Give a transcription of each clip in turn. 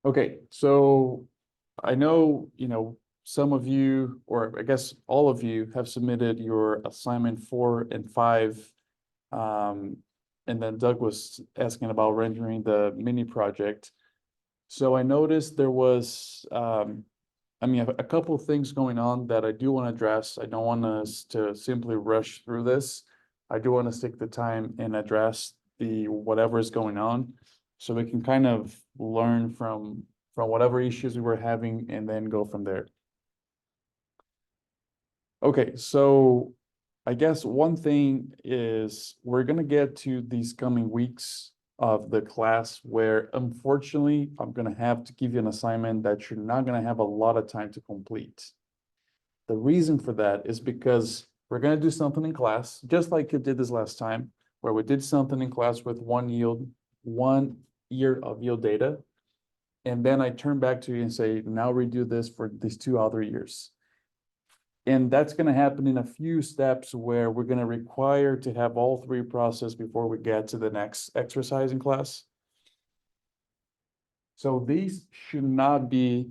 Okay, so I know, some of you, or I guess all of you have submitted your assignment 4 and 5. Um, and then Doug was asking about rendering the mini project. So I noticed there was, a couple of things going on that I do want to address. I don't want us to simply rush through this. I do want to take the time and address the whatever is going on, so we can kind of learn from whatever issues we were having and then go from there. Okay, so I guess one thing is we're gonna get to these coming weeks of the class where unfortunately I'm gonna have to give you an assignment that you're not gonna have a lot of time to complete. The reason for that is because we're gonna do something in class, just like you did this last time, where we did something in class with 1 year of yield data. And then I turn back to you and say, now redo this for these 2 other years. And that's gonna happen in a few steps where we're gonna require to have all three processed before we get to the next exercise in class. So these should not be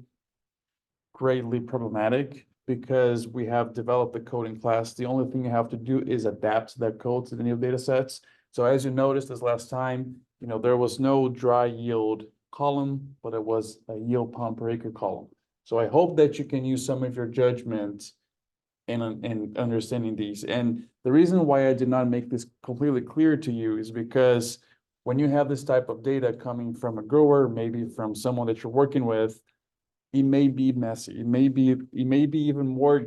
greatly problematic because we have developed the code in class. The only thing you have to do is adapt that code to the new data sets. So as you noticed this last time, there was no dry yield column, but it was a yield pound per acre column. So I hope that you can use some of your judgment in understanding these. And the reason why I did not make this completely clear to you is because when you have this type of data coming from a grower, maybe from someone that you're working with, it may be messy. It may be even more,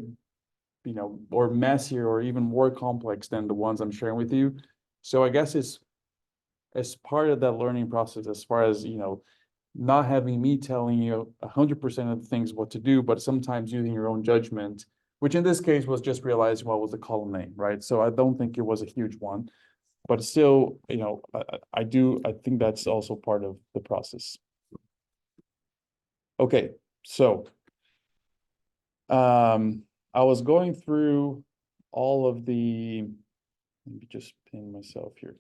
or messier or even more complex than the ones I'm sharing with you. So I guess it's as part of that learning process, as far as, not having me telling you 100% of the things what to do, but sometimes using your own judgment, which in this case was just realizing what was the column name, right? So I don't think it was a huge one, but still, I think that's also part of the process. Okay, so I was going through all of the, let me just pin myself here.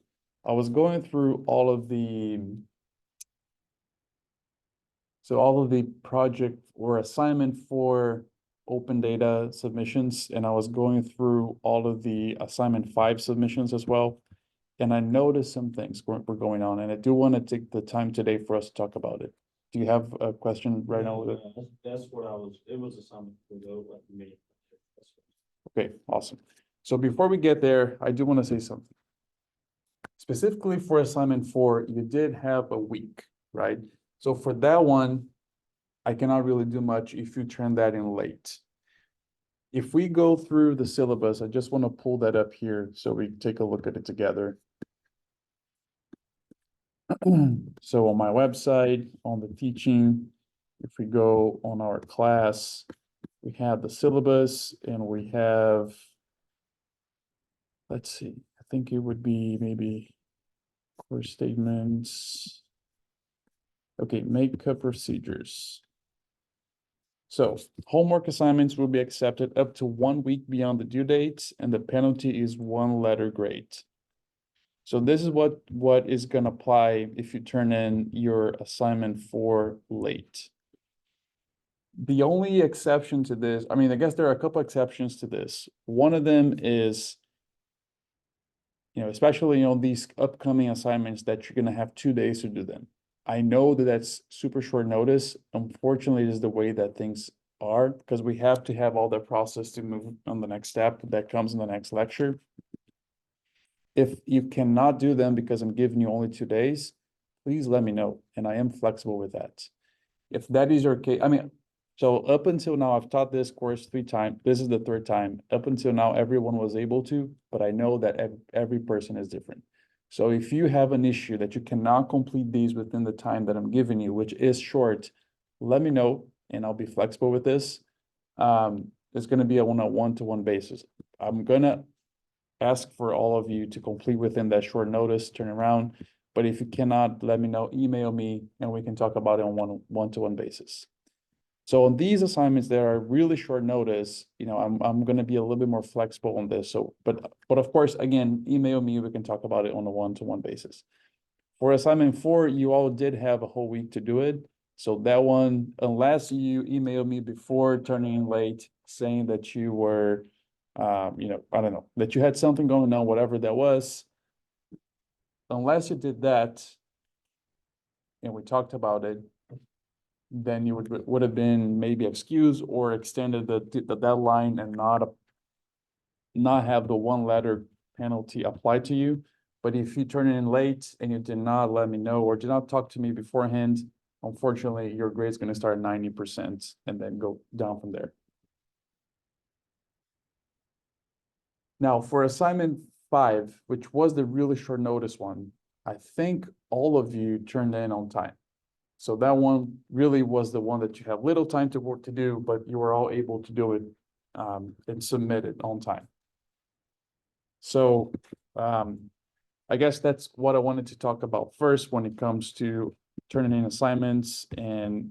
I was going through all of the project or assignment for open data submissions, and I was going through all of the assignment 5 submissions as well. And I noticed some things were going on, and I do want to take the time today for us to talk about it. Do you have a question right now with it? That's what it was assignment for the me. Okay, awesome. So before we get there, I do want to say something. Specifically for assignment 4, you did have a week, right? So for that one, I cannot really do much if you turn that in late. If we go through the syllabus, I just want to pull that up here so we take a look at it together. So on my website, on the teaching, if we go on our class, we have the syllabus and we have, let's see, I think it would be maybe core statements. Okay, make procedures. So homework assignments will be accepted up to 1 week beyond the due date, and the penalty is 1 letter grade. So this is what is going to apply if you turn in your assignment 4 late. The only exception to this, I guess there are a couple exceptions to this. One of them is, especially on these upcoming assignments that you're going to have 2 days to do them. I know that that's super short notice. Unfortunately, it is the way that things are, because we have to have all that process to move on the next step that comes in the next lecture. If you cannot do them because I'm giving you only 2 days, please let me know, and I am flexible with that. If that is your case, so up until now, I've taught this course 3 times. This is the 3rd time. Up until now, everyone was able to, but I know that every person is different. So if you have an issue that you cannot complete these within the time that I'm giving you, which is short, let me know, and I'll be flexible with this. It's going to be on a one-to-one basis. I'm going to ask for all of you to complete within that short notice, turn around. But if you cannot, let me know, email me, and we can talk about it on one-to-one basis. So on these assignments that are really short notice, I'm going to be a little bit more flexible on this. So, but of course, again, email me, we can talk about it on a one-to-one basis. For assignment 4, you all did have a whole week to do it. So that one, unless you emailed me before turning in late, saying that you were, you know, I don't know, that you had something going on, whatever that was. Unless you did that, and we talked about it, then you would have been maybe excused or extended the deadline and not have the one letter penalty applied to you. But if you turn it in late and you did not let me know or did not talk to me beforehand, unfortunately, your grade's gonna start at 90% and then go down from there. Now, for assignment 5, which was the really short notice one, I think all of you turned in on time. So that one really was the one that you have little time to work to do, but you were all able to do it and submit it on time. So I guess that's what I wanted to talk about first when it comes to turning in assignments and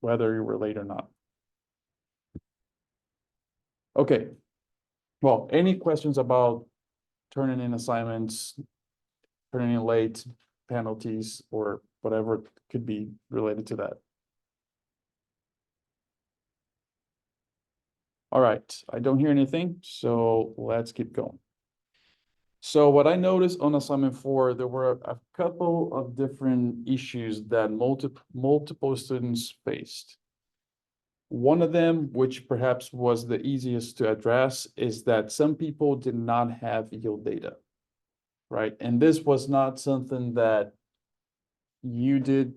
whether you were late or not. Okay. Well, any questions about turning in assignments, turning in late, penalties, or whatever could be related to that? All right, I don't hear anything, so let's keep going. So what I noticed on assignment 4, there were a couple of different issues that multiple students faced. One of them, which perhaps was the easiest to address, is that some people did not have yield data, right? And this was not something that you did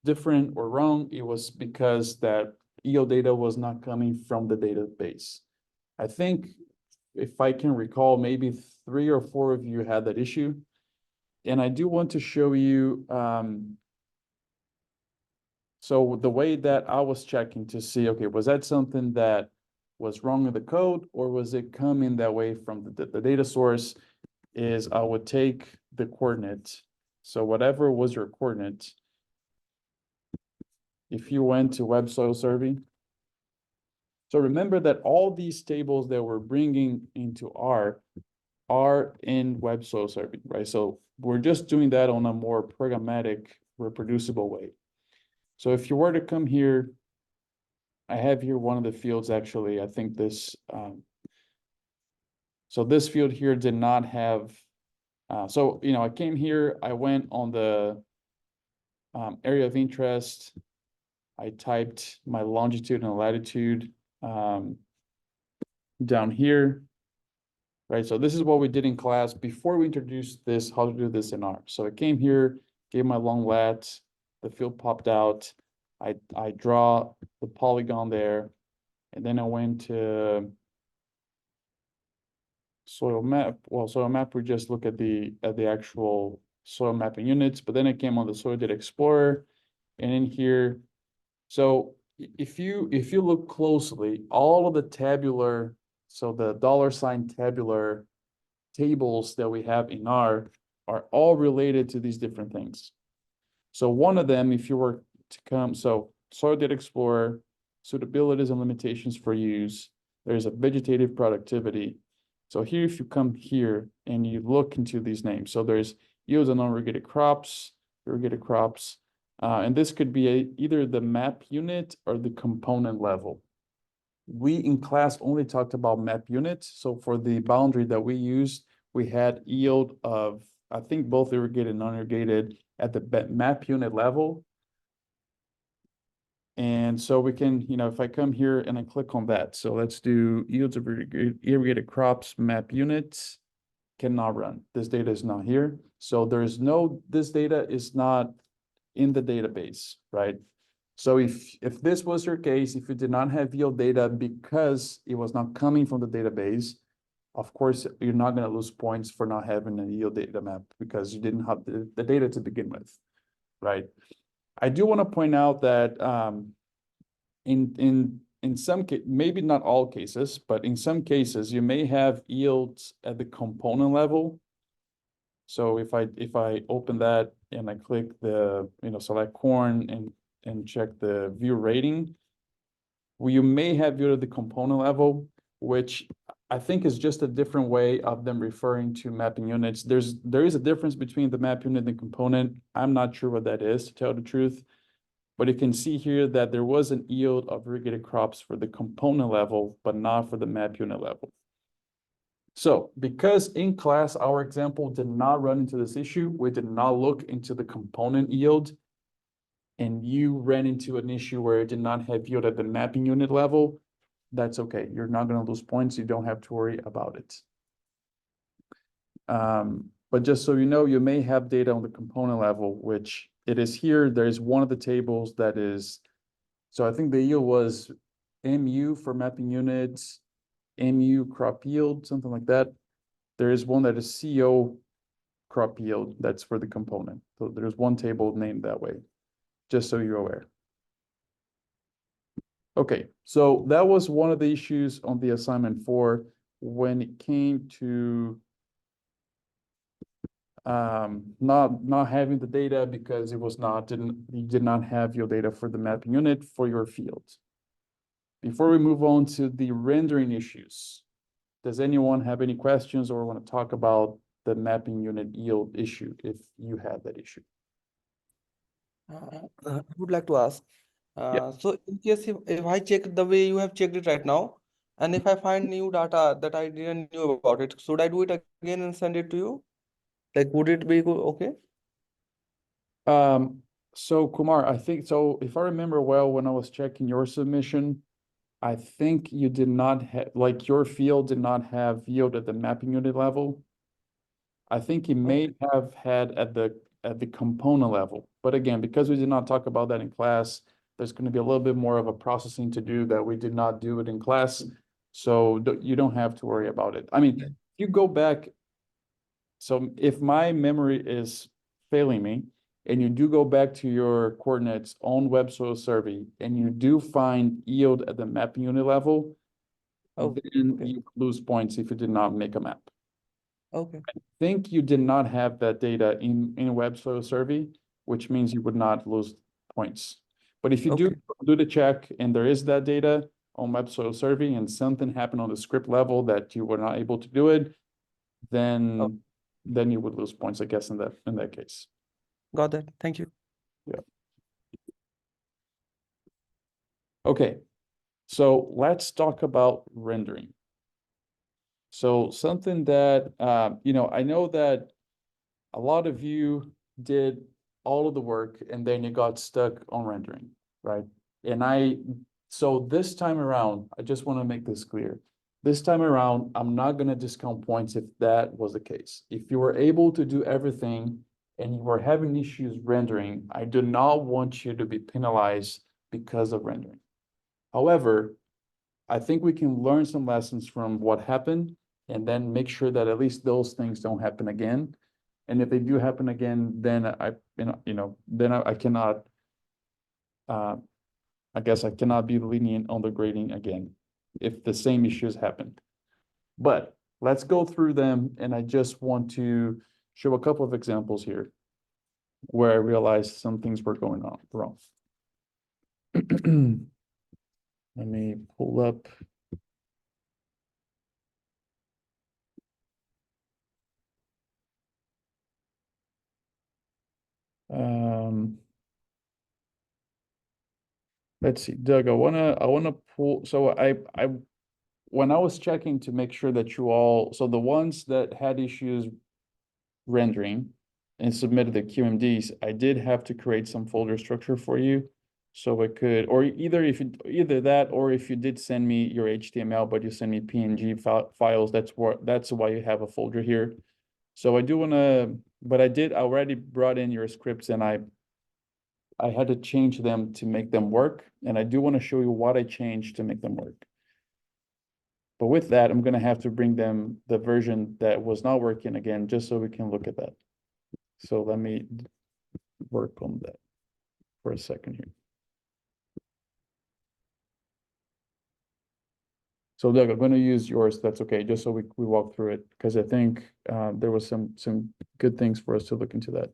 different or wrong. It was because that yield data was not coming from the database. I think if I can recall, maybe 3 or 4 of you had that issue. And I do want to show you, so the way that I was checking to see, okay, was that something that was wrong in the code or was it coming that way from the data source, is I would take the coordinate. So whatever was your coordinate, if you went to Web Soil Survey. So remember that all these tables that we're bringing into R are in Web Soil Survey, right? So we're just doing that on a more programmatic, reproducible way. So if you were to come here, I have here one of the fields actually, I think this, so this field here did not have, so, you know, I came here, I went on the area of interest, I typed my longitude and latitude down here, right? So this is what we did in class before we introduced this, how to do this in R. So I came here, gave my long lat, the field popped out, I draw the polygon there, and then I went to soil map. Well, soil map, we just look at the actual soil mapping units, but then I came on the Soil Data Explorer, and in here, so if you look closely, all of the tabular, so the $ tabular tables that we have in R are all related to these different things. So one of them, if you were to come, so Soil Data Explorer, suitabilities and limitations for use, there's a vegetative productivity. So here, if you come here and you look into these names, so there's yields on irrigated crops, and this could be either the map unit or the component level. We in class only talked about map units. So for the boundary that we used, we had yield of, I think, both irrigated and non-irrigated at the map unit level. And so we can, you know, if I come here and I click on that, so let's do yields of irrigated crops map units, cannot run. This data is not here. So there's no, this data is not in the database, right? So if this was your case, if you did not have yield data because it was not coming from the database, of course, you're not going to lose points for not having a yield data map because you didn't have the data to begin with, right? I do want to point out that in some cases, maybe not all cases, but in some cases, you may have yields at the component level. So if I open that and I click the, you know, select corn and check the view rating, you may have yield at the component level, which I think is just a different way of them referring to mapping units. There is a difference between the map unit and the component. I'm not sure what that is, to tell the truth. But you can see here that there was an yield of irrigated crops for the component level, but not for the map unit level. So because in class, our example did not run into this issue, we did not look into the component yield, and you ran into an issue where it did not have yield at the mapping unit level, that's okay. You're not going to lose points. You don't have to worry about it. But just so you know, you may have data on the component level, which it is here. There's one of the tables that is, so I think the yield was MU for mapping units, MU crop yield, something like that. There is one that is CO crop yield, that's for the component. So there's one table named that way, just so you're aware. Okay, so that was one of the issues on the assignment 4 when it came to not having the data because it was not, you did not have your data for the mapping unit for your field. Before we move on to the rendering issues, does anyone have any questions or want to talk about the mapping unit yield issue if you had that issue? I would like to ask, Yeah. so in case if I check the way you have checked it right now, and if I find new data that I didn't know about it, should I do it again and send it to you? Like, would it be okay? So Kumar, I think, so if I remember well, when I was checking your submission, I think you did not have, like your field did not have yield at the mapping unit level. I think it may have had at the component level, but again, because we did not talk about that in class, there's going to be a little bit more of a processing to do that we did not do it in class. So you don't have to worry about it. I mean, if you go back, so if my memory is failing me, and you do go back to your coordinates on web soil survey, and you do find yield at the mapping unit level, Oh, then okay. you lose points if you did not make a map. Okay. Think you did not have that data in web soil survey, which means you would not lose points. But if you Okay. do the check and there is that data on web soil survey and something happened on the script level that you were not able to do it, then you would lose points, I guess, in that case. Got that. Thank you. Yeah. Okay, so let's talk about rendering. So something that, I know that a lot of you did all of the work and then you got stuck on rendering, right? So this time around, I just want to make this clear. This time around, I'm not going to discount points if that was the case. If you were able to do everything and you were having issues rendering, I do not want you to be penalized because of rendering. However, I think we can learn some lessons from what happened and then make sure that at least those things don't happen again. And if they do happen again, then I cannot, I guess I cannot be lenient on the grading again if the same issues happen. But let's go through them, and I just want to show a couple of examples here where I realized some things were going on wrong. Let me pull up. Let's see, Doug, I wanna pull, so when I was checking to make sure that so the ones that had issues rendering and submitted the QMDs, I did have to create some folder structure for you. So I could, or either that, or if you did send me your HTML, but you send me PNG files, that's why you have a folder here. So I do wanna, but I already brought in your scripts and I had to change them to make them work. And I do want to show you what I changed to make them work. But with that, I'm going to have to bring them the version that was not working again, just so we can look at that. So let me work on that for a second here. So Doug, I'm going to use yours. That's okay, just so we walk through it, because I think there was some good things for us to look into that.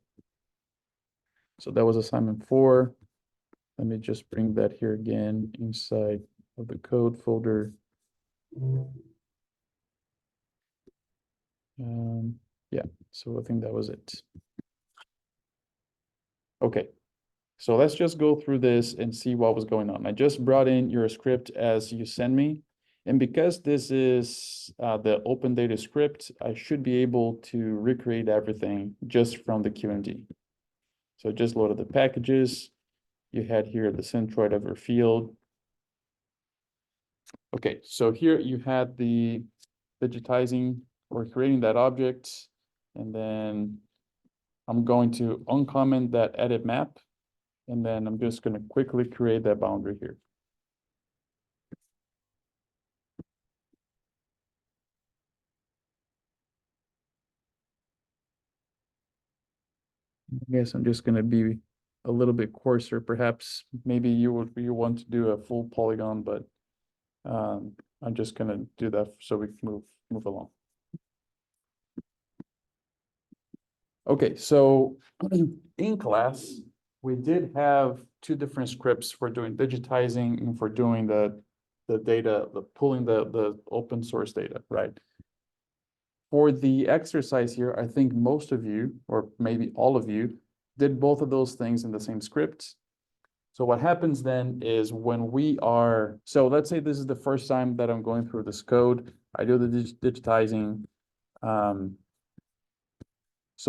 So that was assignment 4. Let me just bring that here again inside of the code folder. Yeah, so I think that was it. Okay, So let's just go through this and see what was going on. I just brought in your script as you send me. And because this is the open data script, I should be able to recreate everything just from the QMD. So just loaded the packages. You had here the centroid of your field. Okay, so here you had the digitizing or creating that object. And then I'm going to uncomment that edit map. And then I'm just going to quickly create that boundary here. I guess I'm just going to be a little bit coarser. Perhaps maybe you want to do a full polygon, but I'm just going to do that so we can move along. Okay, so in class, we did have two different scripts for doing digitizing and for doing the data, pulling the open source data, right? For the exercise here, I think most of you, or maybe all of you, did both of those things in the same script. So what happens then is when we are, so let's say this is the first time that I'm going through this code, I do the digitizing. So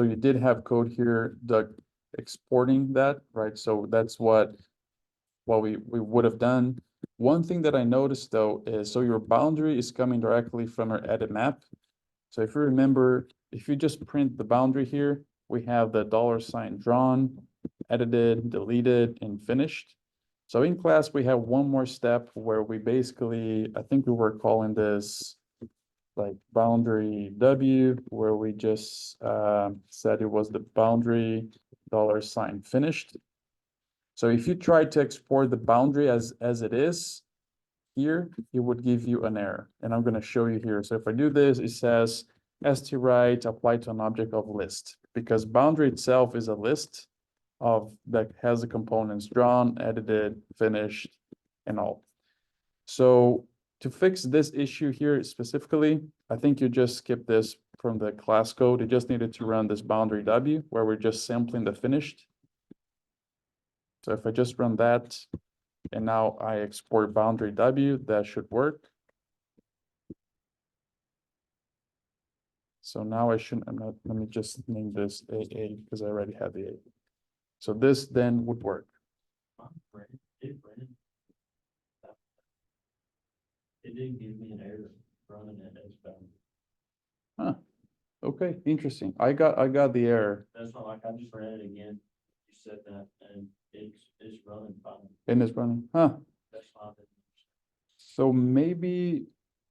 you did have code here, the exporting that, right? So that's what we would have done. One thing that I noticed though is, so your boundary is coming directly from our edit map. So if you remember, if you just print the boundary here, we have the $sign drawn, edited, deleted, and finished. So in class, we have one more step where we basically, I think we were calling this like boundary W, where we just said it was the boundary $sign finished. So if you try to export the boundary as it is here, it would give you an error. And I'm going to show you here. So if I do this, it says STWrite apply to an object of list, because boundary itself is a list of that has the components drawn, edited, finished, and all. So to fix this issue here specifically, I think you just skip this from the class code. You just needed to run this boundary W, where we're just sampling the finished. So if I just run that, and now I export boundary W, that should work. So now let me just name this AA because I already have the A. So this then would work. It didn't give me an error running it as boundary. Huh. Okay, interesting. I got the error. That's not like I just ran it again. You said that and it's running fine. And it's running. Huh. That's not it. So maybe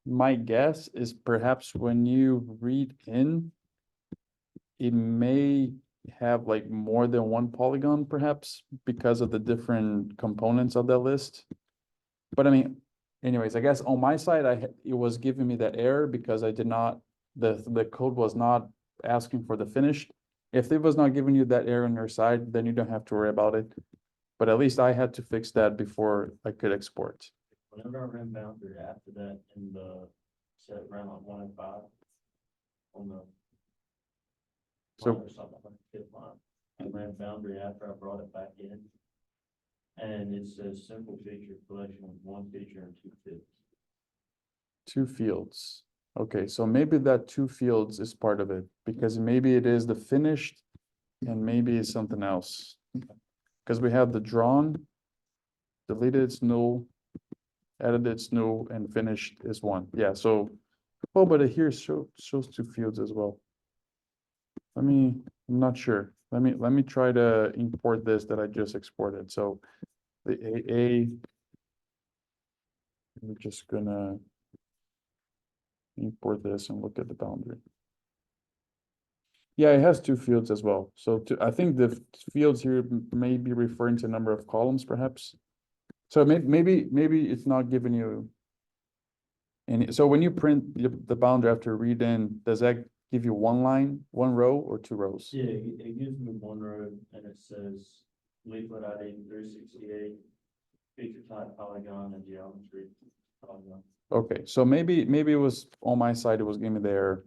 my guess is perhaps when you read in, it may have like more than one polygon, perhaps because of the different components of that list. But I mean, anyways, I guess on my side, it was giving me that error because I did not, the code was not asking for the finished. If it was not giving you that error on your side, then you don't have to worry about it. But at least I had to fix that before I could export. Whenever I ran boundary after that in the set ran like 1 and 5 on the So- line or something like fifth line. I ran boundary after I brought it back in. And it says simple feature collection with 1 feature and 2 fields. 2 fields. Okay, so maybe that 2 fields is part of it, because maybe it is the finished and maybe it's something else. Because we have the drawn, deleted it's null, edited it's null, and finished is 1. Yeah, so, oh, but it here shows 2 fields as well. I'm not sure. Let me try to import this that I just exported. So the AA, we're just gonna import this and look at the boundary. Yeah, it has 2 fields as well. So I think the fields here may be referring to number of columns, perhaps. So maybe it's not giving you any. So when you print the boundary after read in, does that give you 1 line, 1 row, or 2 rows? Yeah, it gives me 1 row and it says leaflet ID 368, feature type polygon and geometry polygon. Okay, so maybe it was on my side, it was giving me the error,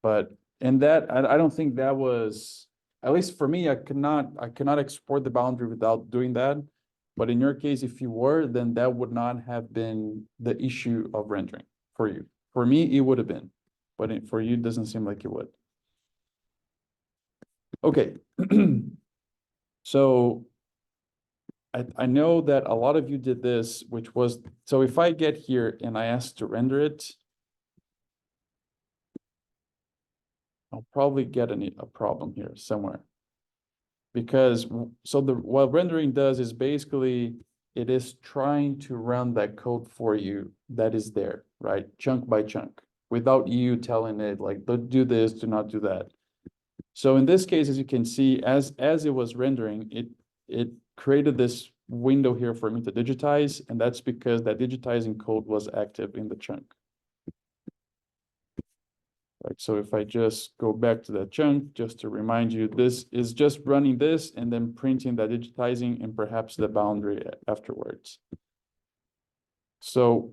but in that, I don't think that was, at least for me, I cannot export the boundary without doing that. But in your case, if you were, then that would not have been the issue of rendering for you. For me, it would have been, but for you, it doesn't seem like it would. Okay. So I know that a lot of you did this, which was, so if I get here and I ask to render it, I'll probably get a problem here somewhere. Because, so what rendering does is basically, it is trying to run that code for you that is there, right? Chunk by chunk, without you telling it like, do this, do not do that. So in this case, as you can see, as it was rendering, it created this window here for me to digitize, and that's because that digitizing code was active in the chunk. Right, so if I just go back to that chunk, just to remind you, this is just running this and then printing that digitizing and perhaps the boundary afterwards. So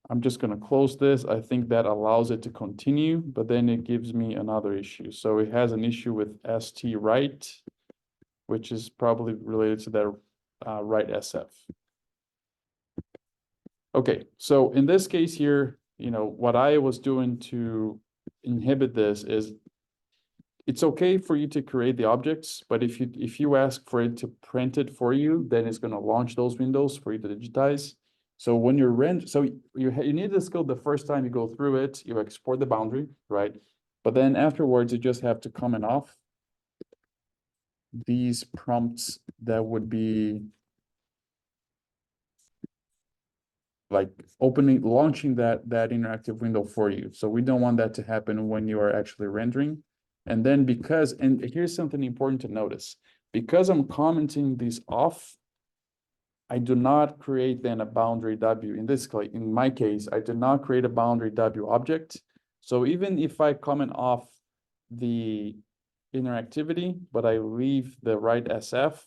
I'm just going to close this. I think that allows it to continue, but then it gives me another issue. So it has an issue with st write, which is probably related to that write SF. Okay, so in this case here, what I was doing to inhibit this is it's okay for you to create the objects, but if you ask for it to print it for you, then it's going to launch those windows for you to digitize. So when you're so you need this code the first time you go through it, you export the boundary, right? But then afterwards, you just have to comment off these prompts that would be like launching that interactive window for you. So we don't want that to happen when you are actually rendering. And then and here's something important to notice, because I'm commenting these off, I do not create then a boundary W. In my case, I do not create a boundary W object. So even if I comment off the interactivity, but I leave the write SF,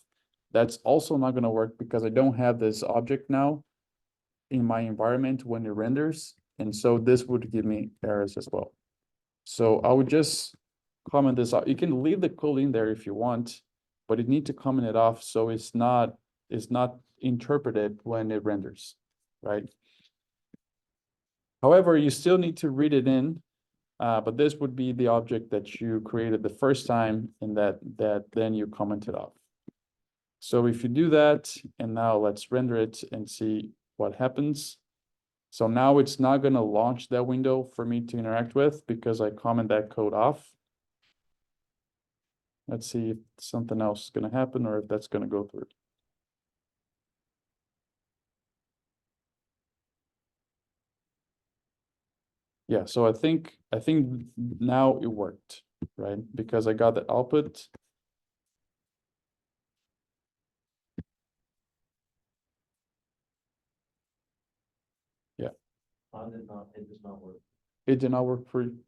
that's also not going to work because I don't have this object now in my environment when it renders. And so this would give me errors as well. So I would just comment this out. You can leave the code in there if you want, but you need to comment it off so it's not interpreted when it renders, right? However, you still need to read it in, but this would be the object that you created the first time and that then you commented off. So if you do that, and now let's render it and see what happens. So now it's not going to launch that window for me to interact with because I comment that code off. Let's see if something else is going to happen or if that's going to go through. Yeah, so I think now it worked, right? Because I got the output. Yeah. It does not work. It did not work for you.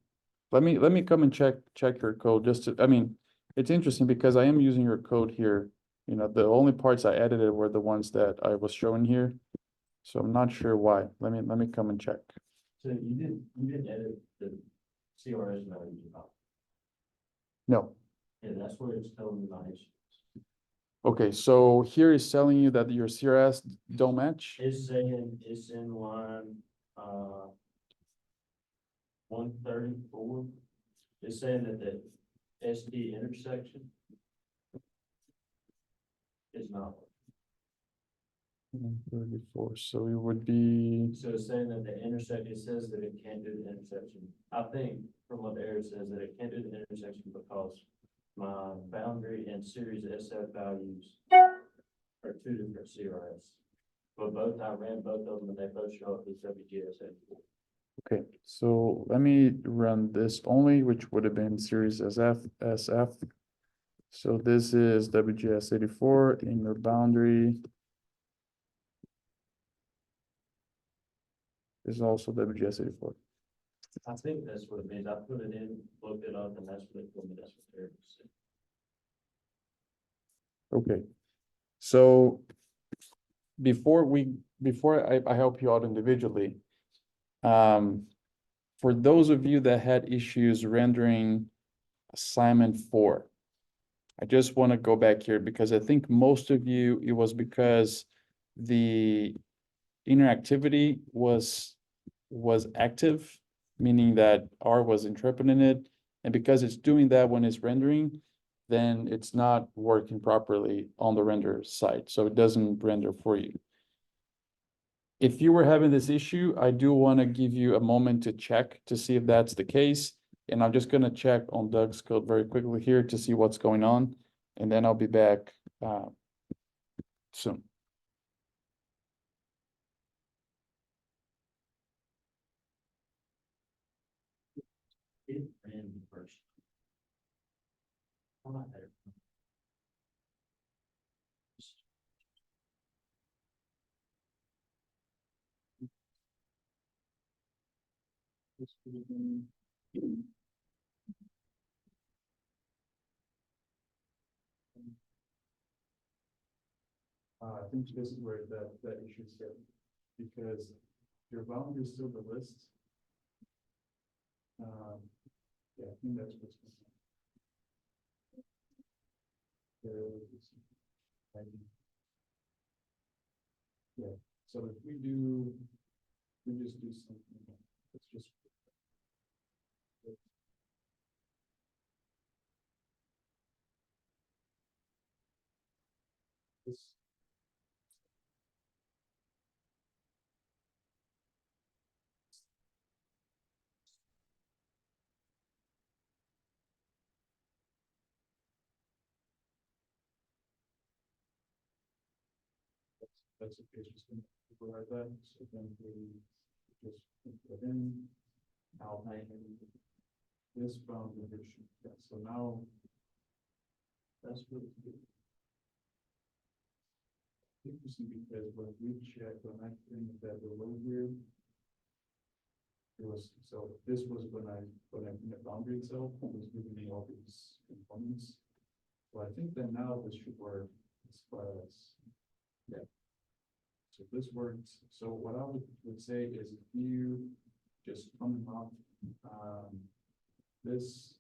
Let me come and check your code just to, I mean, it's interesting because I am using your code here. The only parts I edited were the ones that I was showing here. So I'm not sure why. Let me come and check. So you didn't edit the CRS value. No. Yeah, that's where it's telling me my issues. Okay, so here is telling you that your CRS don't match. It's saying it's in line 134. It's saying that the SD intersection is not. 134, so it would be, So it's saying that the intersection, it says that it can't do the intersection. I think from what the error says that it can't do the intersection because my boundary and series SF values are two different CRS. But I ran both of them and they both show up as WGS84. okay, so let me run this only, which would have been series SF. So this is WGS84 in your boundary. Is also WGS84. I think that's what it means. I put it in, looked it up, and that's what it told me. That's what they're saying. Okay, so before I help you out individually, for those of you that had issues rendering assignment 4, I just want to go back here because I think most of you, it was because the interactivity was active, meaning that R was interpreting it. And because it's doing that when it's rendering, then it's not working properly on the render side. So it doesn't render for you. If you were having this issue, I do want to give you a moment to check to see if that's the case. And I'm just going to check on Doug's code very quickly here to see what's going on. And then I'll be back soon. It ran first. How about that? I think this is where that issue is here, because your boundary is still the list. Yeah, I think that's what's going on. Yeah, so if we just do something, let's just. This. That's the case, just gonna override that, so then we just put in. Now, this boundary condition, yeah, so now. That's what. Interesting, because when we checked, when I think that below here. It was, so this was when in the boundary itself, it was giving me all these components. So I think that now this should work as far as, yeah. So this works. So what I would say is if you just come off, this.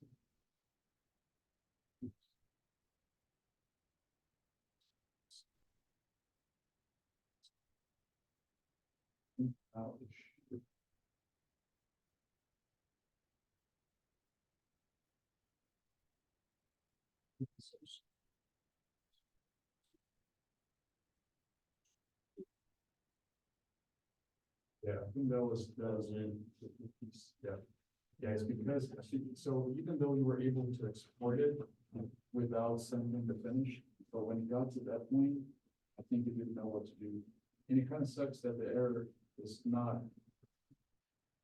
Yeah, I think that was in, yeah. Yeah, it's because, so even though you were able to export it without sending the finish, but when it got to that point, I think it didn't know what to do. And it kind of sucks that the error is not,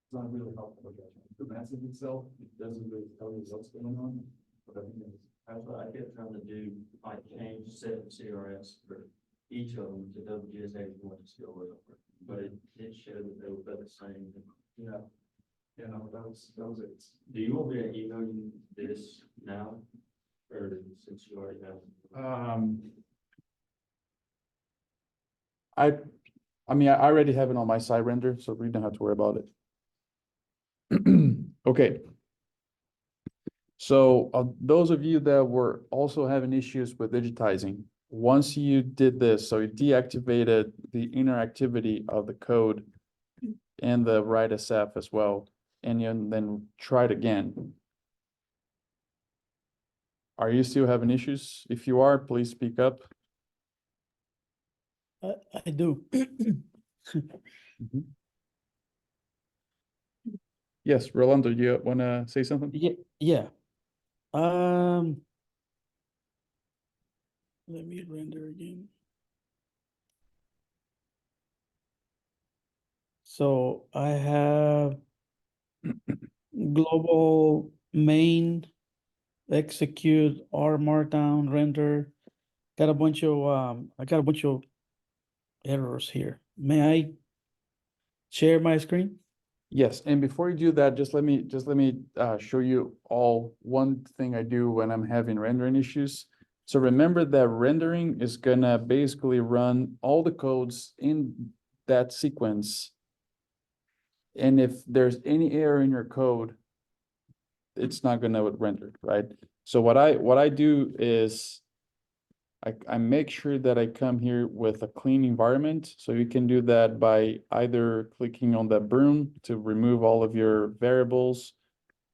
it's not really helpful. The message itself, it doesn't really tell you what's going on, but I think it's. That's what I kept trying to do, like change set CRS for each of them to WGS 81 to still work, but it showed that they were both the same. Yeah. Yeah, no, that was it. Do you want me to email you this now, or since you already have? I mean, I already have it on my side render, so we don't have to worry about it. Okay. So those of you that were also having issues with digitizing, once you did this, so you deactivated the interactivity of the code and the write SF as well, and you then tried again. Are you still having issues? If you are, please speak up. I do. Yes, Rolando, you want to say something? Yeah. Let me render again. So I have global main execute R markdown render. Got a bunch of I got a bunch of errors here. May I share my screen? Yes, and before you do that, just let me show you all one thing I do when I'm having rendering issues. So remember that rendering is gonna basically run all the codes in that sequence. And if there's any error in your code, it's not gonna render, right? So what I do is I make sure that I come here with a clean environment. So you can do that by either clicking on that broom to remove all of your variables,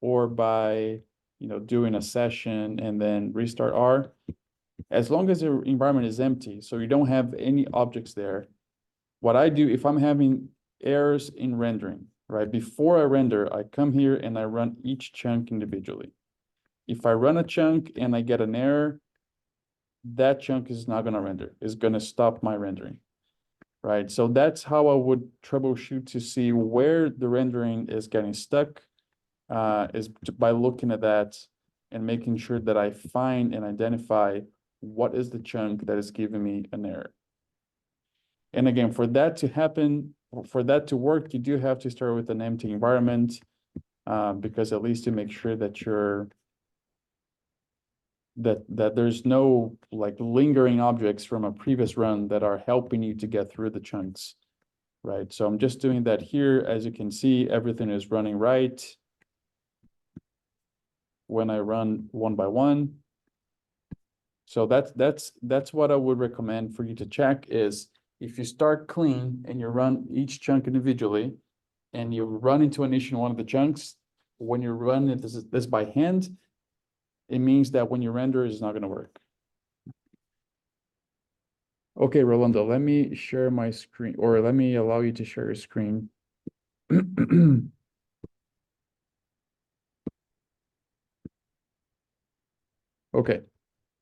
or by, doing a session and then restart R. As long as your environment is empty, so you don't have any objects there. What I do, if I'm having errors in rendering, right? Before I render, I come here and I run each chunk individually. If I run a chunk and I get an error, that chunk is not gonna render. It's gonna stop my rendering, right? So that's how I would troubleshoot to see where the rendering is getting stuck, is by looking at that and making sure that I find and identify what is the chunk that is giving me an error. And again, for that to happen, or for that to work, you do have to start with an empty environment, because at least to make sure that that there's no like lingering objects from a previous run that are helping you to get through the chunks, right? So I'm just doing that here. As you can see, everything is running right when I run one by one. So that's what I would recommend for you to check is, if you start clean and you run each chunk individually and you run into an issue in one of the chunks, when you run this by hand, it means that when you render, it's not gonna work. Okay, Rolando, let me share my screen, or let me allow you to share your screen. Okay,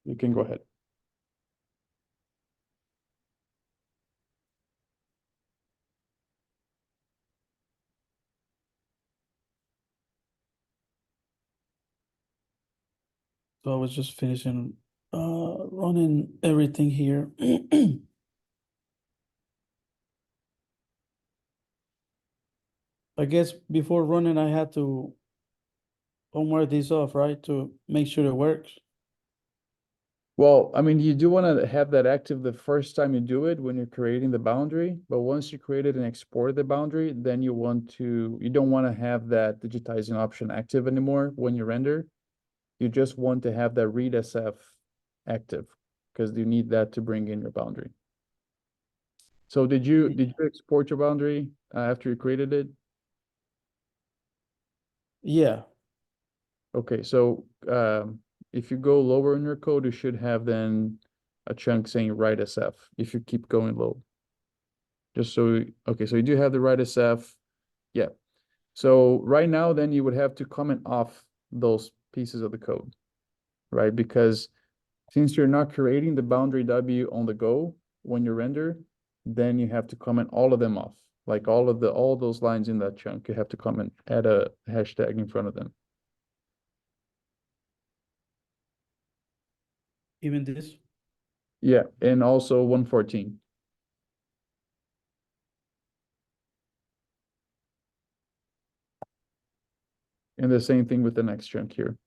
you can go ahead. So I was just finishing running everything here. I guess before running, I had to unwire this off, right, to make sure it works. Well, I mean, you do want to have that active the first time you do it when you're creating the boundary, but once you create it and export the boundary, then you don't want to have that digitizing option active anymore when you render. You just want to have that read SF active, because you need that to bring in your boundary. So did you export your boundary after you created it? Yeah, Okay, so if you go lower in your code, you should have then a chunk saying write SF if you keep going low. Just so, okay, so you do have the write SF. Yeah. So right now, then you would have to comment off those pieces of the code, right? Because since you're not creating the boundary W on the go when you render, then you have to comment all of them off. Like all those lines in that chunk, you have to comment, add a hashtag in front of them. even this. Yeah, and also 114. And the same thing with the next chunk here.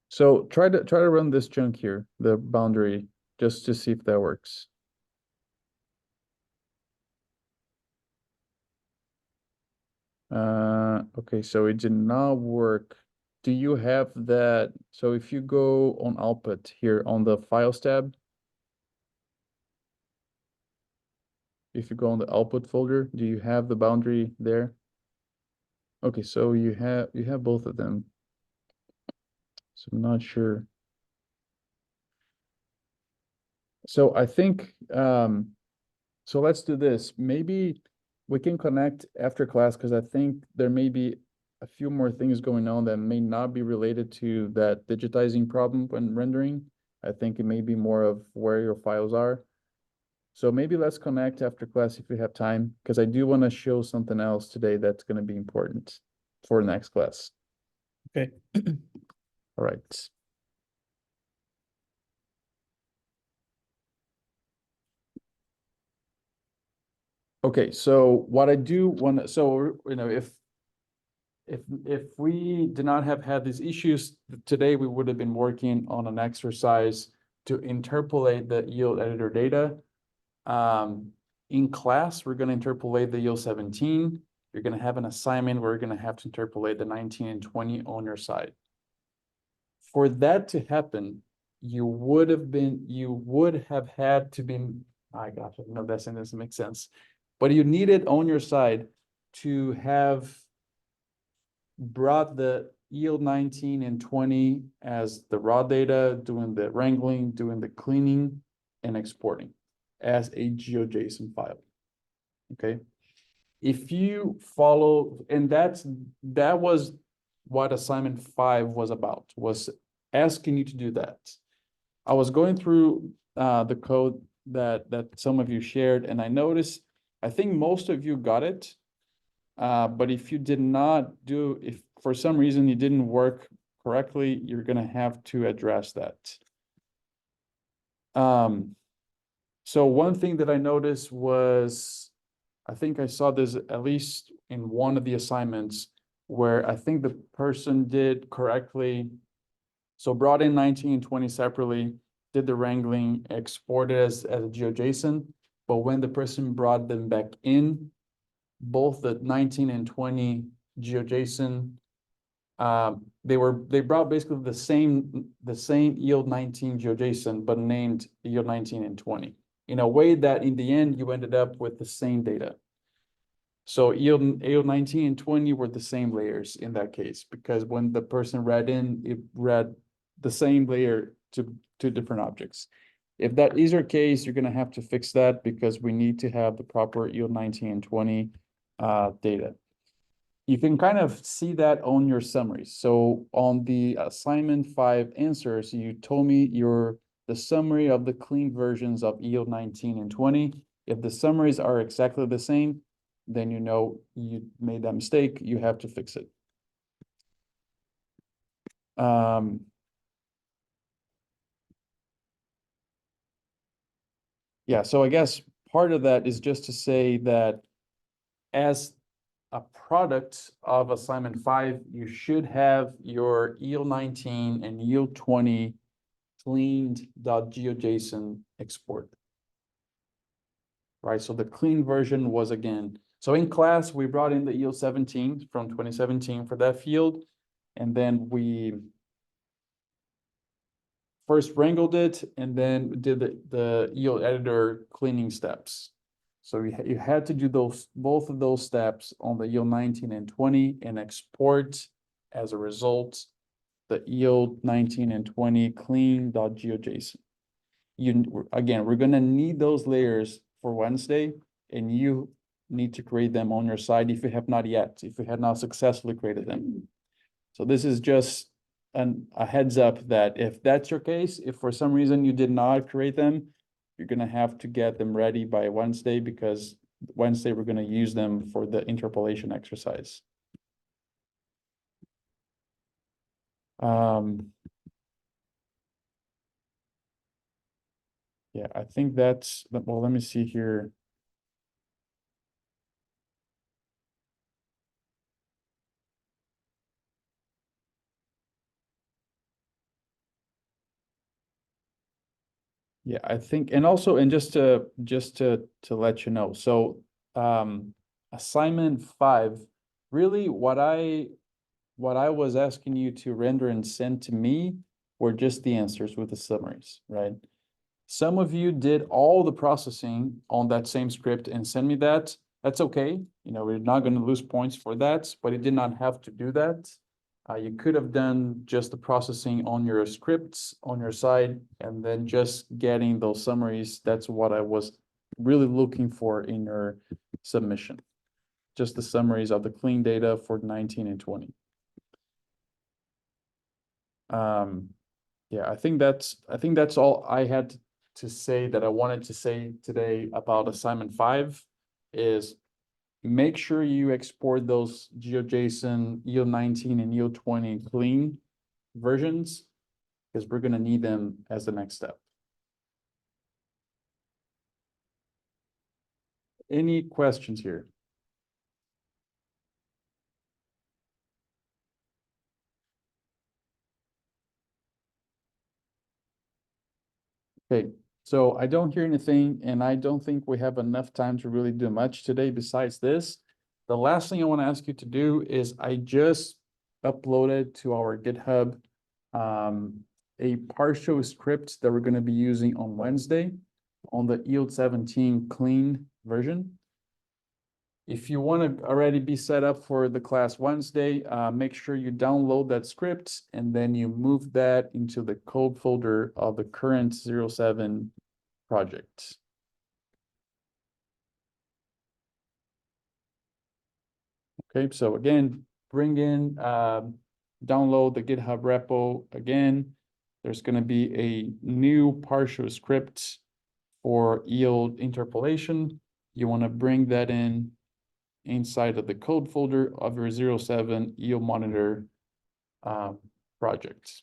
So try to run this chunk here, the boundary, just to see if that works. Okay, so it did not work. Do you have that? So if you go on output here on the files tab, if you go on the output folder, do you have the boundary there? Okay, so you have both of them. So I'm not sure. So I think so let's do this. Maybe we can connect after class, because I think there may be a few more things going on that may not be related to that digitizing problem when rendering. I think it may be more of where your files are. So maybe let's connect after class if we have time, because I do want to show something else today that's going to be important for next class. Okay. All right. Okay, so what I do want, so if we did not have had these issues today, we would have been working on an exercise to interpolate the yield editor data. In class, we're gonna interpolate the yield 17. You're gonna have an assignment where you're gonna have to interpolate the 19 and 20 on your side. For that to happen, you would have had to be, I got it, no, that sentence makes sense. But you needed on your side to have brought the yield 19 and 20 as the raw data, doing the wrangling, doing the cleaning, and exporting as a GeoJSON file. Okay. If you follow, and that was what assignment 5 was about, was asking you to do that. I was going through the code that some of you shared, and I noticed, I think most of you got it. But if you did not do, if for some reason it didn't work correctly, you're gonna have to address that. So one thing that I noticed was, I think I saw this at least in one of the assignments where I think the person did correctly. So brought in 19 and 20 separately, did the wrangling, exported as a GeoJSON, but when the person brought them back in, both the 19 and 20 GeoJSON, they brought basically the same yield 19 GeoJSON, but named yield 19 and 20 in a way that in the end you ended up with the same data. So yield 19 and 20 were the same layers in that case, because when the person read in, it read the same layer to two different objects. If that is your case, you're gonna have to fix that because we need to have the proper yield 19 and 20 data. You can kind of see that on your summaries. So on the assignment 5 answers, you told me the summary of the clean versions of yield 19 and 20. If the summaries are exactly the same, then you know you made that mistake, you have to fix it. Yeah, so I guess part of that is just to say that as a product of assignment 5, you should have your yield 19 and yield 20 cleaned.geojson export. Right, so the clean version was again, so in class, we brought in the yield 17 from 2017 for that field, and then we first wrangled it and then did the yield editor cleaning steps. So you had to do both of those steps on the yield 19 and 20 and export as a result the yield 19 and 20 clean.geojson. Again, we're gonna need those layers for Wednesday, and you need to create them on your side if you have not yet, if you have not successfully created them. So this is just a heads up that if that's your case, if for some reason you did not create them, you're gonna have to get them ready by Wednesday, because Wednesday we're gonna use them for the interpolation exercise. Yeah, I think that's, well, let me see here. Yeah, I think, and also, and just to let you know, so assignment 5, really what I was asking you to render and send to me were just the answers with the summaries, right? Some of you did all the processing on that same script and send me that. That's okay. You know, we're not going to lose points for that, but you did not have to do that. You could have done just the processing on your scripts on your side and then just getting those summaries. That's what I was really looking for in your submission. Just the summaries of the clean data for 19 and 20. Yeah, I think that's all I had to say that I wanted to say today about assignment 5 is make sure you export those GeoJSON yield 19 and yield 20 clean versions, because we're gonna need them as the next step. Any questions here? Okay, so I don't hear anything, and I don't think we have enough time to really do much today besides this. The last thing I want to ask you to do is I just uploaded to our GitHub a partial script that we're going to be using on Wednesday on the Yield 17 clean version. If you want to already be set up for the class Wednesday, make sure you download that script and then you move that into the code folder of the current 07 project. Okay, so again, bring in, download the GitHub repo again. There's going to be a new partial script for yield interpolation. You want to bring that in inside of the code folder of your 07 yield monitor projects.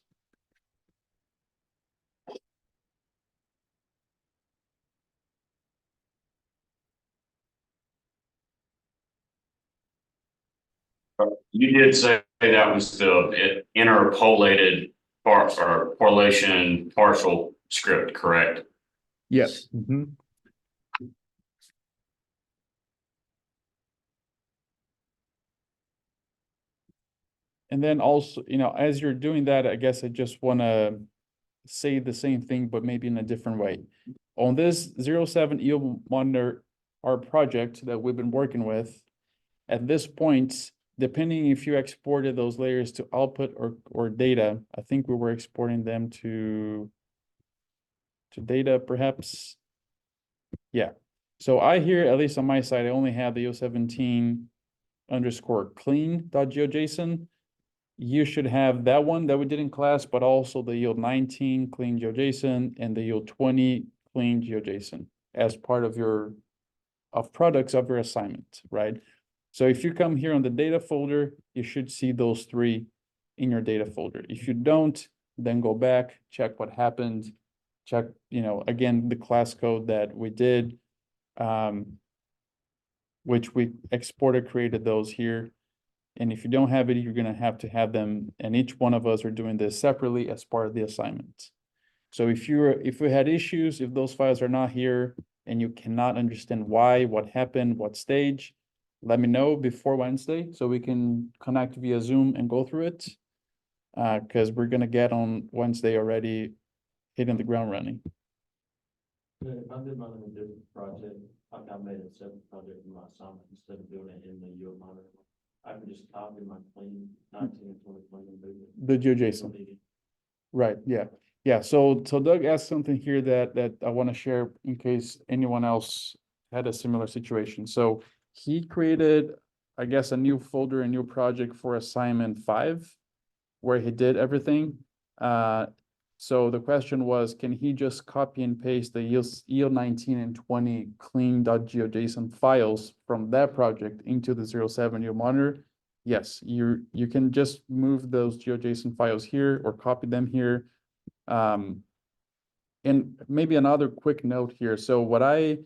You did say that was the interpolated part or correlation partial script, correct? Yes. And then also, as you're doing that, I guess I just want to say the same thing, but maybe in a different way. On this 07 yield monitor, our project that we've been working with, at this point, depending if you exported those layers to output or data, I think we were exporting them to data perhaps. Yeah. So I here, at least on my side, I only have the yield 17 underscore clean.geojson. You should have that one that we did in class, but also the yield 19 clean GeoJSON and the yield 20 clean GeoJSON as part of your products of your assignment, right? So if you come here on the data folder, you should see those three in your data folder. If you don't, then go back, check what happened, check, again, the class code that we did, which we exported, created those here. And if you don't have it, you're going to have them, and each one of us are doing this separately as part of the assignment. So if we had issues, if those files are not here and you cannot understand why, what happened, what stage, let me know before Wednesday so we can connect via Zoom and go through it. Because we're going to get on Wednesday already hitting the ground running. If I did mine in a different project, like I made a separate project for my assignment instead of doing it in the yield monitor, I can just copy my clean 19 and 20 clean and move it. The GeoJSON. Right, yeah. Yeah, so Doug asked something here that I want to share in case anyone else had a similar situation. So he created, I guess, a new folder, a new project for assignment 5, where he did everything. So the question was, can he just copy and paste the yield 19 and 20 clean.geojson files from that project into the 07 yield monitor? Yes, you can just move those GeoJSON files here or copy them here. And maybe another quick note here. So what I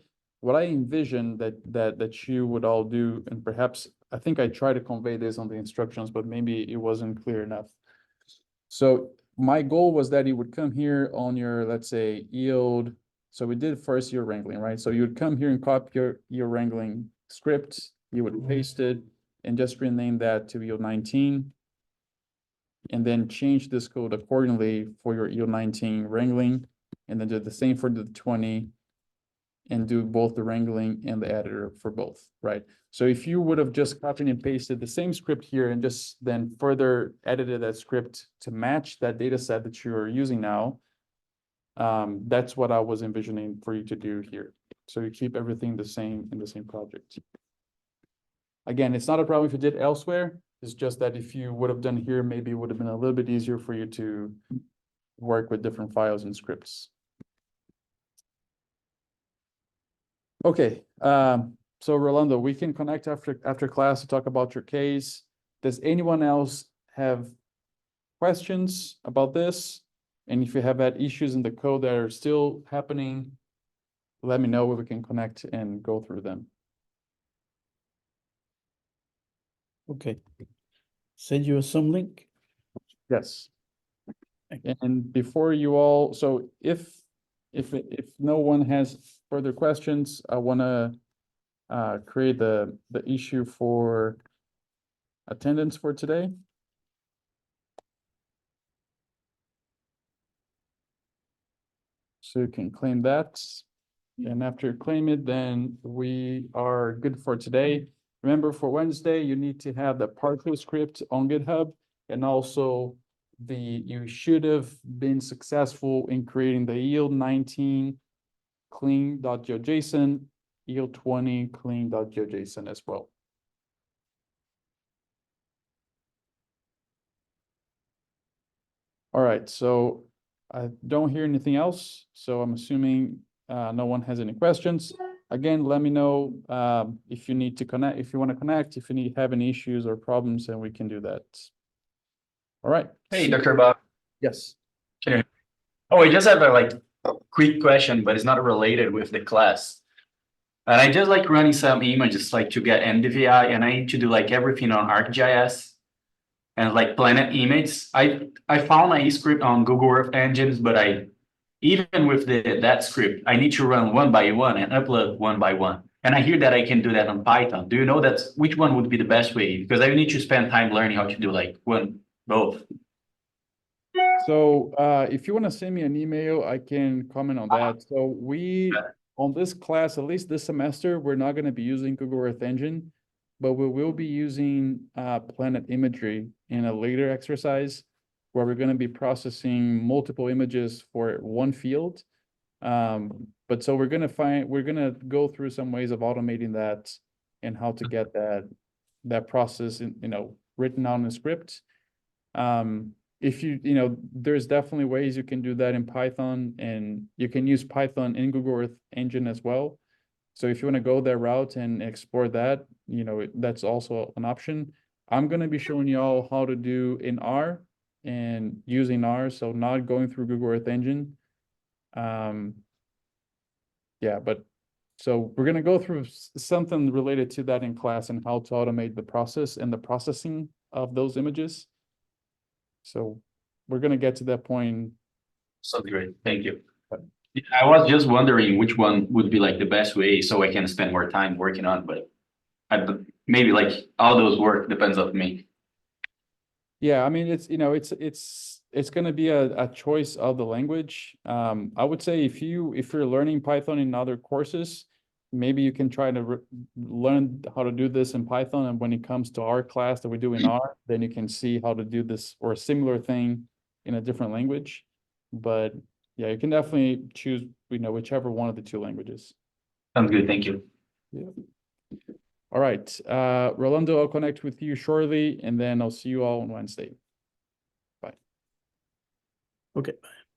envision that you would all do, and perhaps I think I tried to convey this on the instructions, but maybe it wasn't clear enough. So my goal was that you would come here on your, let's say, yield. So we did first yield wrangling, right? So you would come here and copy your wrangling script, you would paste it and just rename that to yield 19. And then change this code accordingly for your yield 19 wrangling, and then do the same for the 20 and do both the wrangling and the editor for both, right? So if you would have just copied and pasted the same script here and just then further edited that script to match that data set that you're using now, that's what I was envisioning for you to do here. So you keep everything the same in the same project. Again, it's not a problem if you did elsewhere. It's just that if you would have done here, maybe it would have been a little bit easier for you to work with different files and scripts. Okay, so Rolando, we can connect after class to talk about your case. Does anyone else have questions about this? And if you have had issues in the code that are still happening, let me know where we can connect and go through them. Okay. Send you a Zoom link. Yes. And before you all, so if if no one has further questions, I wanna create the issue for attendance for today. So you can claim that. And after you claim it, then we are good for today. Remember, for Wednesday, you need to have the partial script on GitHub, and also you should have been successful in creating the yield 19 clean.geojson, yield 20 clean.geojson as well. All right, so I don't hear anything else, so I'm assuming no one has any questions. Again, let me know if you need to connect, if you want to connect, if you have any issues or problems, and we can do that. All right. Hey, Dr. Bob. Yes. Oh, I just have a quick question, but it's not related with the class. And I just like running some images to get NDVI, and I need to do everything on ArcGIS and Planet Image. I found a script on Google Earth Engines, but even with that script, I need to run one by one and upload one by one. And I hear that I can do that on Python. Do you know which one would be the best way? Because I need to spend time learning how to do both. So if you want to send me an email, I can comment on that. So on this class, at least this semester, we're not going to be using Google Earth Engine, but we will be using Planet Imagery in a later exercise where we're going to be processing multiple images for one field. But so we're going to go through some ways of automating that and how to get that process written out in a script. If there's definitely ways you can do that in Python, and you can use Python in Google Earth Engine as well. So if you want to go that route and explore that, that's also an option. I'm going to be showing you all how to do in R and using R, so not going through Google Earth Engine. Yeah, but so we're going to go through something related to that in class and how to automate the process and the processing of those images. So we're going to get to that point. Sounds great. Thank you. I was just wondering which one would be the best way so I can spend more time working on, but maybe all those work depends on me. Yeah, I mean, it's going to be a choice of the language. I would say if you're learning Python in other courses, maybe you can try to learn how to do this in Python. And when it comes to our class that we do in R, then you can see how to do this or a similar thing in a different language. But yeah, you can definitely choose, whichever one of the two languages. Sounds good. Thank you. Yeah. All right, Rolando, I'll connect with you shortly, and then I'll see you all on Wednesday. Bye. Okay.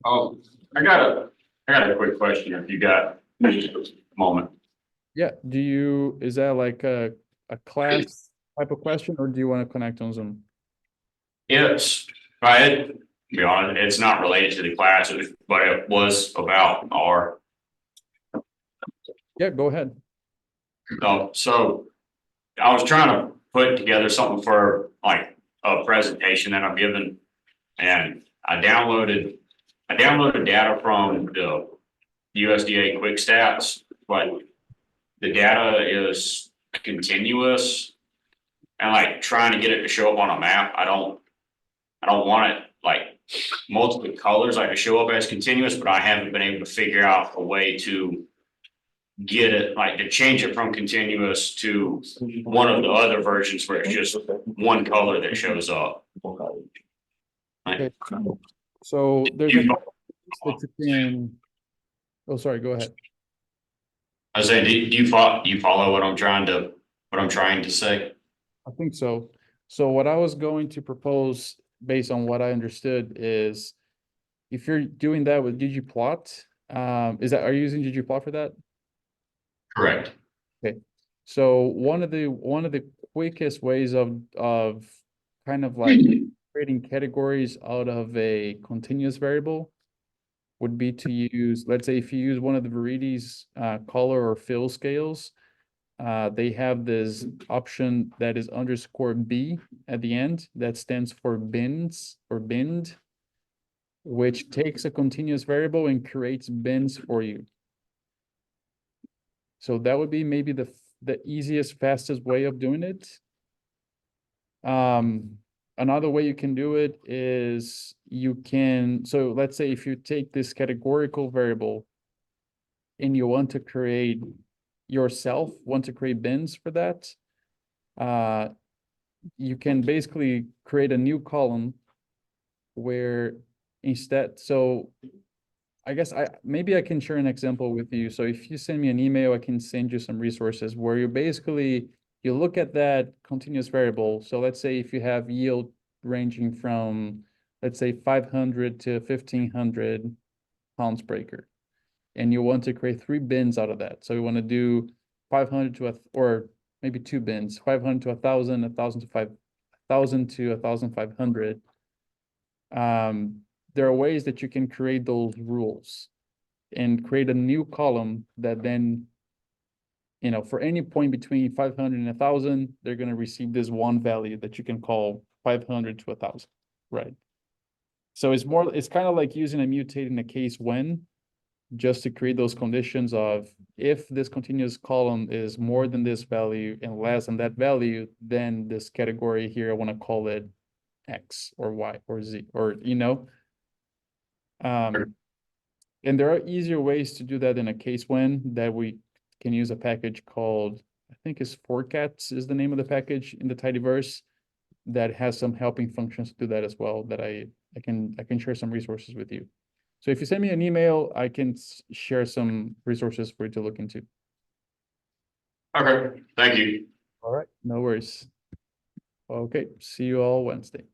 Oh, I got a quick question if you got a moment. Yeah, is that a class type of question, or do you want to connect on Zoom? It's, right, to be honest, it's not related to the class, but it was about R. Yeah, go ahead. So I was trying to put together something for a presentation that I'm giving, and I downloaded data from the USDA Quick Stats, but the data is continuous, and trying to get it to show up on a map, I don't want it multiple colors to show up as continuous, but I haven't been able to figure out a way to get it to change it from continuous to one of the other versions where it's just one color that shows up. Okay. So there's a couple that you can. Oh, sorry. Go ahead. I was saying, do you follow what I'm trying to say? I think so. So what I was going to propose, based on what I understood, is if you're doing that with ggplot, are you using ggplot for that? Correct. Okay. So one of the quickest ways of kind of creating categories out of a continuous variable would be to use, let's say if you use one of the Verity's color or fill scales, they have this option that is _B at the end that stands for bins or binned. which takes a continuous variable and creates bins for you. So that would be maybe the easiest, fastest way of doing it. Another way you can do it is you can, so let's say if you take this categorical variable and you want to create bins for that, you can basically create a new column where instead, so I guess maybe I can share an example with you. So if you send me an email, I can send you some resources where you basically, you look at that continuous variable. So let's say if you have yield ranging from, let's say 500 to 1500 pounds per acre, and you want to create 3 bins out of that. So you want to do 500 to or maybe 2 bins, 500 to 1000, 1000 to 5000 to 1500. There are ways that you can create those rules and create a new column that then, you know, for any point between 500 and 1000, they're going to receive this one value that you can call 500 to 1000, right? So it's kind of like using a mutate in a case when, just to create those conditions of if this continuous column is more than this value and less than that value, then this category here, I want to call it X or Y or Z, or, you know. And there are easier ways to do that in a case when that we can use a package called, I think it's Forcats is the name of the package in the tidyverse, that has some helping functions to do that as well, that I can share some resources with you. So if you send me an email, I can share some resources for you to look into. Okay, thank you. All right. No worries. Okay, see you all Wednesday.